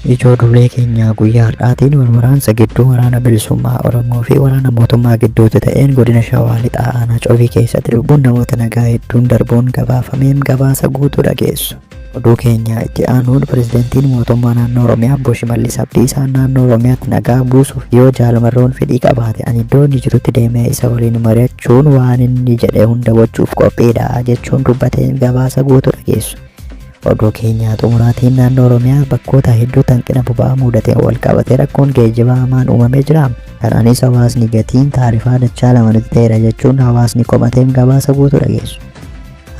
Ijoollee keenya guyyaa har'aatiin wal waraansa gidduu waraana bilisummaa Oromoo fi waraana mootummaa gidduutti ta'een godina Shawaa Lixaa Aanaa Coobii keessatti lubbuun namoota nagaa hedduun darbuun gabaafameen gabaasa guutuu dhageessu. Oduu keenya itti aanuun pirezidantiin mootummaa naannoo Oromiyaa Obbo Shimallis Abdiisaan naannoo Oromiyaatti nagaa buusuuf yoo jaalmarroon fedhii qabaate ani iddoo inni jirutti deemee isa waliin mari'achuun waan inni jedhe hunda gochuuf qophiidha jechuun dubbateen gabaasa guutuu dhageessu. Oduu keenya xumuraatiin naannoo Oromiyaa bakkoota hedduutti hanqina boba'aa mudatee wal qabatee rakkoon geejjibaa hamaan uumamee jira. Kanaanis hawaasni gatiin taarifaa dachaa lamatti ta'eera jechuun hawaasni komateen gabaasa guutuu dhageessu.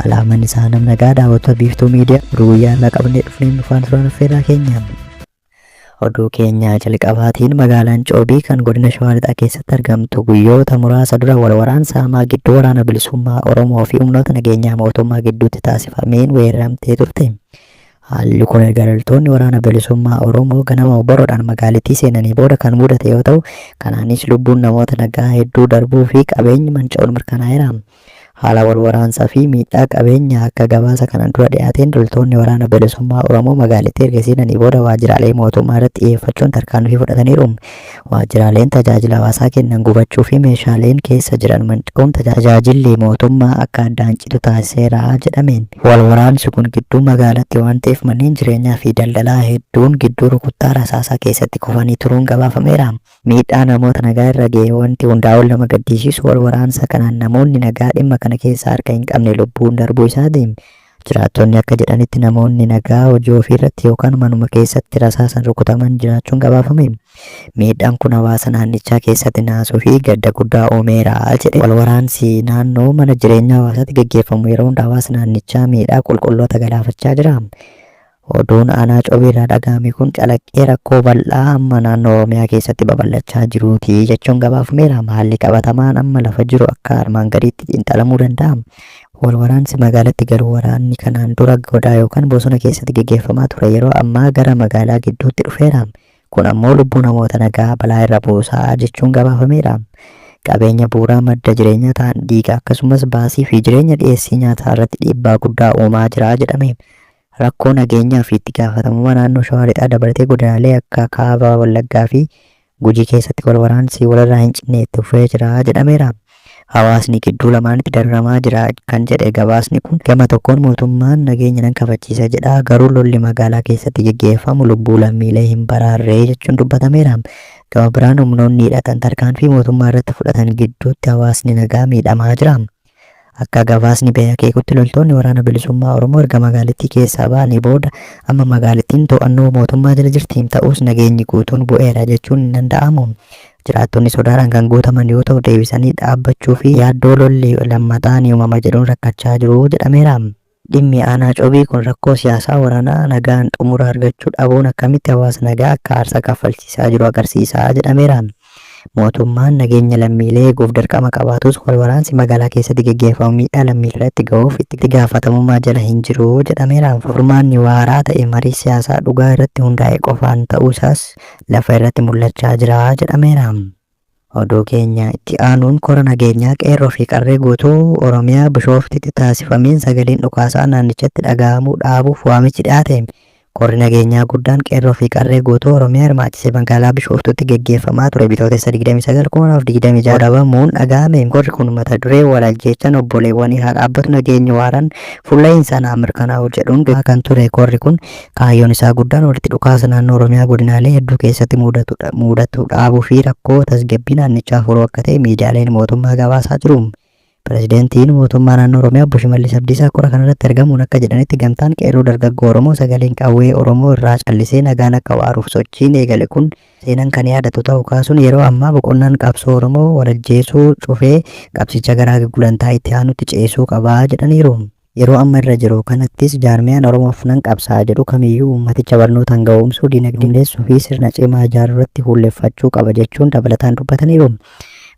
Alaamaan isaa namni nagaa daawwattoota Biiftuu Miidiyaa oduu guyyaa irraa qabnee dhufnee dhufaan turan affeerraa keenya. Oduu keenya jalqabaatiin magaalaan Coobii kan godina Shawaa Lixaa keessatti argamtu guyyoota muraasa dura wal waraansa hamaa gidduu waraana bilisummaa Oromoo fi humnoota nageenyaa mootummaa gidduutti taasifameen weeraramtee turte. Haalli kun erga loltoonni waraana bilisummaa Oromoo ganama boroodhaan magaalittii seenanii booda kan mudate yoo ta'u, kanaanis lubbuun namoota nagaa hedduu darbuu fi qabeenyi manca'uun mirkanaa'eera. Haala wal waraansaa fi miidhaa qabeenya akka gabaasa kanaan dura dhiyaateen loltoonni waraana bilisummaa Oromoo magaalittii erga seenanii booda waajjiraalee mootummaa irratti xiyyeeffachuun tarkaanfii fudhataniiru. Waajjiraaleen tajaajila hawaasaa kennan gubachuu fi meeshaaleen keessa jiran manca'uun tajaajilli mootummaa akka addaan citu taasiseera jedhameen. Wal waraansi kun gidduu magaalatti waan ta'eef manneen jireenyaa fi daldalaa hedduun gidduu rukuttaa rasaasaa keessatti kufanii turuun gabaafameera. Miidhaa namoota nagaa irra ga'e wanti hundaa'uun nama gaddisiisu wal waraansa kanaan namoonni nagaa dhimma kana keessa harka hin qabne lubbuun darbuu isaati. Jiraattonni akka jedhanitti namoonni nagaa hojii ofii irratti yookaan manuma keessatti rasaasan rukutaman jiraachuun gabaafame. Miidhaan kun hawaasa naannichaa keessatti naasuu fi gadda guddaa uumeera jedhe. Wal waraansi naannoo mana jireenyaa hawaasaatti gaggeeffamu yeroo hunda hawaasa naannichaa miidhaa qulqulloota galaafachaa jira. Oduun Aanaa Coobii irraa dhagahame kun calaqqee rakkoo bal'aa amma naannoo Oromiyaa keessatti babal'achaa jiruuti jechuun gabaafameera. Haalli qabatamaan amma lafa jiru akka armaan gadiitti xiinxalamuu danda'a. Wal waraansi magaalatti galuu waraanni kanaan dura godaa yookaan bosona keessatti gaggeeffamaa ture yeroo ammaa gara magaalaa gidduutti dhufeera. Kun ammoo lubbuu namoota nagaa balaa irra buusaa jechuun gabaafameera. Qabeenya bu'uuraa madda jireenyaa ta'an dhiiga akkasumas baasii fi jireenya dhiyeessii nyaataa irratti dhiibbaa guddaa uumaa jira jedhame. Rakkoo nageenyaa fi itti gaafatamummaa naannoo Shawaa Lixaa dabalatee godinaalee akka Kaabaa Wallaggaa fi Gujii keessatti wal waraansi walirraa hin cinne itti fufee jira jedhameera. Hawaasni gidduu lamaanitti dararamaa jira kan jedhe gabaasni kun gama tokkoon mootummaan nageenya nan kabachiisa jedha garuu lolli magaalaa keessatti gaggeeffamu lubbuu lammiilee hin baraarree jechuun dubbatameera. Gama biraan humnoonni hidhatan tarkaanfii mootummaa irratti fudhatan gidduutti hawaasni nagaa miidhamaa jira. Akka gabaasni ba'ee akeekutti loltoonni waraana bilisummaa Oromoo erga magaalittii keessaa ba'anii booda amma magaalittiin to'annoo mootummaa jala jirti. Ta'us nageenyi guutuun bu'eera jechuun hin danda'amu. Jiraattonni sodaadhaan kan guutaman yoo ta'u deebisanii dhaabbachuu fi yaaddoo lolli lammataan uumama jedhuun rakkachaa jiru jedhameera. Dhimmi Aanaa Coobii kun rakkoo siyaasaa waraanaa nagaan xumura argachuu dhabuun akkamitti hawaasa nagaa akka aarsaa kaffalchiisaa jiru agarsiisa jedhameera. Mootummaan nageenya lammiilee eeguuf dirqama qabaatus wal waraansi magaalaa keessatti gaggeeffamu miidhaa lammiilee irratti ga'uuf itti gaafatamummaa jala hin jiru jedhameera. Furmaanni waaraa ta'e marii siyaasaa dhugaa irratti hundaa'e qofaan ta'uusaas lafa irratti mul'achaa jira jedhameera. Oduu keenya itti aanuun kora nageenyaa qeerroo fi qarree guutuu Oromiyaa Bishooftutti taasifameen sagaleen dhukaasaa naannichatti dhaga'amuu dhaabuuf waamichi dhiyaate. Korri nageenyaa guddaan qeerroo fi qarree guutuu Oromiyaa hirmaachisee magaalaa Bishooftutti gaggeeffamaa ture bitootessa 29 godabamuun dhaga'ame. Korri kun mata duree wal ajjeechaan obboleewwanii haa dhaabbatu nageenya waaraan fuulla'insa naa mirkanaa'u jedhuun kan ture. Korri kun kaayyoon isaa guddaan walitti dhukaasa naannoo Oromiyaa godinaalee hedduu keessatti mudatu dhaabuu fi rakkoo tasgabbii naannichaa furuu akka ta'e miidiyaaleen mootummaa gabaasaa jiru. Pirezidantiin mootummaa naannoo Oromiyaa Obbo Shimallis Abdiisaa kora kanarratti argamuun akka jedhanitti gamtaan qeerroo dargaggoo Oromoo sagaleen qawwee Oromoo irraa callisee nagaan akka waaruuf sochiin eegale kun seenan kan yaadatu ta'uu kaasuun yeroo ammaa boqonnaan qabsoo Oromoo wal ajjeesuu cufee qabsicha garaa gulantaa itti aanutti ceesuu qabaa jedhaniiru. Yeroo amma irra jiru kanattis jaarmiyaan Oromoof nan qabsaa jedhu kamiyyuu uummaticha barnootaan ga'oomsuu dinagdeessuu fi sirna cimaa ijaaruu irratti fuulleffachuu qaba jechuun dabalataan dubbataniiru.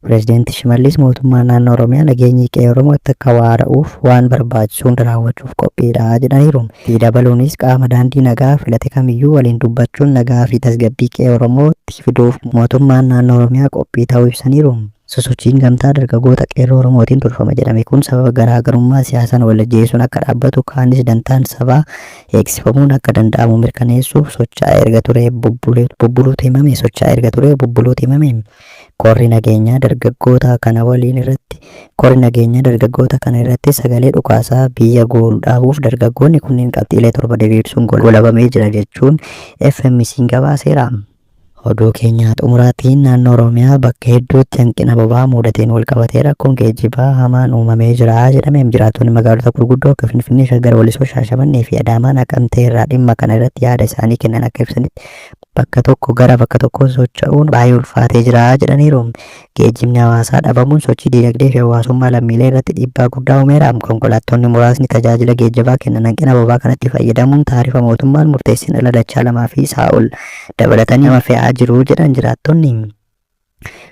Pirezidaantii Shimallis mootummaa naannoo Oromiyaa nageenyi qe'ee Oromootti akka waara'uuf waan barbaachisu hunda raawwachuuf qophiidha jedhaniiru. Itti dabaluunis qaama daandii nagaa filate kamiyyuu waliin dubbachuun nagaa fi tasgabbii qe'ee Oromootti fiduuf mootummaan naannoo Oromiyaa qophii ta'uu ibsaniiru. Sosochiin gamtaa dargaggoota qeerroo Oromootiin tolfama jedhame kun sababa garaagarummaa siyaasaan wal ajjeesuun akka dhaabbatu kaanis dantaan sabaa eegsifamuun akka danda'amu mirkaneessuuf socho'aa erga ture bubbuluutu himame. Korri nageenyaa dargaggoota kana irratti sagalee dhukaasaa biyya goolu dhaabuuf dargaggoonni kunniin qabxiilee 7 diriirsuun golabamee jira jechuun FMC'n gabaaseera. Oduu keenya xumuraatiin naannoo Oromiyaa bakka hedduutti hanqina boba'aa mudateen wal qabatee rakkoon geejjibaa hamaan uumamee jira jedhame. Jiraattonni magaalota gurguddoo akka Finfinnee, Shaggar, Walisoo, Shaashamannee fi Adaamaa Naqamtee irraa dhimma kana irratti yaada isaanii kennan akka ibsanitti bakka tokko gara bakka tokko socho'uun baay'ee ulfaatee jira jedhaniiru. Geejjibni hawaasaa dhabamuun sochii dinagdee fi hawaasummaa lammiilee irratti dhiibbaa guddaa uumeera. Konkolaattonni muraasni tajaajila geejjibaa kennan hanqina boba'aa kanatti fayyadamuun taarifa mootummaan murteessin ala dachaa 2 fi isaa ol dabalatanii nama fe'aa jiru jedhan jiraattonni.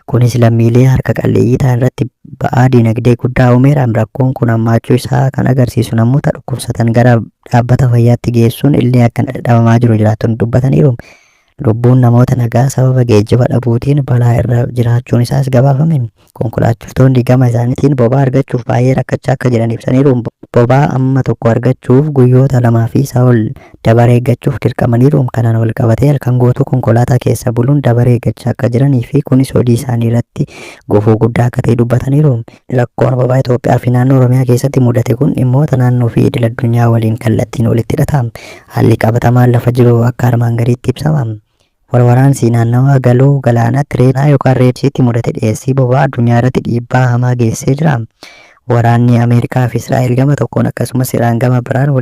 Kunis lammiilee harka qalleeyyii ta'an irratti ba'aa dinagdee guddaa uumeera. Rakkoon kun hammaachuu isaa kan agarsiisu namoota dhukkubsatan gara dhaabbata fayyaatti geessuun illee akka dhabamaa jiru jiraattonni dubbataniiru. Lubbuun namoota nagaa sababa geejjiba dhabuutiin balaa irra jiraachuun isaas gabaafame. Konkolaachiftonni gama isaaniitiin boba'aa argachuuf baay'ee rakkachaa akka jiran ibsaniiru. Boba'aa amma tokko argachuuf guyyoota 2 fi isaa ol dabaree eeggachuuf dirqamaniiru. Kanaan wal qabatee halkan guutuu konkolaataa keessa buluun dabaree eeggachaa akka jiranii fi kunis hojii isaanii irratti gufuu guddaa akka ta'e dubbataniiru. Rakkoon boba'aa Itoophiyaa fi naannoo Oromiyaa keessatti mudate kun dhimmoota naannoo fi idil addunyaa waliin kallattiin walitti hidhata. Haalli qabatamaan lafa jiru akka armaan gadiitti ibsama. Waraansi naannawaa galoo galaanaatti reedsiitti mudate dhiyeessii boba'aa addunyaa irratti dhiibbaa hamaa geessisee jira. Waraanni Ameerikaa fi Israa'el gama tokkoon akkasumas Iraan gama biraan